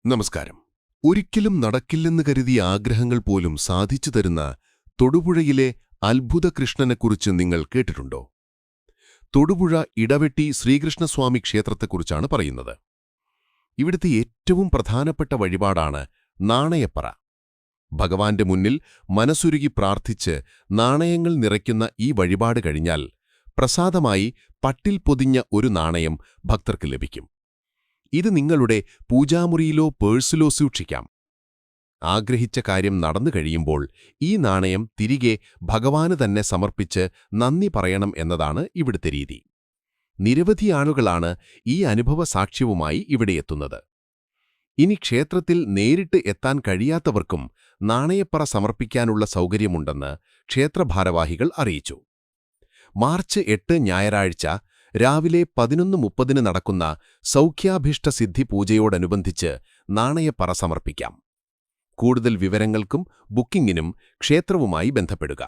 നമസ്കാരം. ഒരിക്കലും നടക്കില്ലെന്ന് കരുതിയ ആഗ്രഹങ്ങൾ പോലും സാധിച്ചു തരുന്ന തൊടുപുഴയിലെ അത്ഭുത കൃഷ്ണനെക്കുറിച്ച് നിങ്ങൾ കേട്ടിട്ടുണ്ടോ? തൊടുപുഴ ഇടവെട്ടി ശ്രീകൃഷ്ണസ്വാമി ക്ഷേത്രത്തെക്കുറിച്ചാണ് പറയുന്നത്. ഇവിടുത്തെ ഏറ്റവും പ്രധാനപ്പെട്ട വഴിപാടാണ് നാണയപ്പറ. ഭഗവാന്റെ മുന്നിൽ മനസ്സുരുകി പ്രാർത്ഥിച്ച് നാണയങ്ങൾ നിറയ്ക്കുന്ന ഈ വഴിപാട് കഴിഞ്ഞാൽ പ്രസാദമായി പട്ടിൽ പൊതിഞ്ഞ ഒരു നാണയം ഭക്തർക്ക് ലഭിക്കും. ഇത് നിങ്ങളുടെ പൂജാമുറിയിലോ പേഴ്സിലോ സൂക്ഷിക്കാം. ആഗ്രഹിച്ച കാര്യം നടന്നു കഴിയുമ്പോൾ ഈ നാണയം തിരികെ ഭഗവാന് തന്നെ സമർപ്പിച്ച് നന്ദി പറയണം എന്നതാണ് ഇവിടുത്തെ രീതി. നിരവധി ആളുകളാണ് ഈ അനുഭവ സാക്ഷ്യവുമായി ഇവിടെയെത്തുന്നത്. ഇനി ക്ഷേത്രത്തിൽ നേരിട്ട് എത്താൻ കഴിയാത്തവർക്കും നാണയപ്പറ സമർപ്പിക്കാനുള്ള സൗകര്യമുണ്ടെന്ന് ക്ഷേത്രഭാരവാഹികൾ അറിയിച്ചു. മാർച്ച് 8 ഞായറാഴ്ച രാവിലെ 11:30 നടക്കുന്ന സൗഖ്യാഭീഷ്ടസിദ്ധി പൂജയോടനുബന്ധിച്ച് നാണയപ്പറ സമർപ്പിക്കാം. കൂടുതൽ വിവരങ്ങൾക്കും ബുക്കിംഗിനും ക്ഷേത്രവുമായി ബന്ധപ്പെടുക.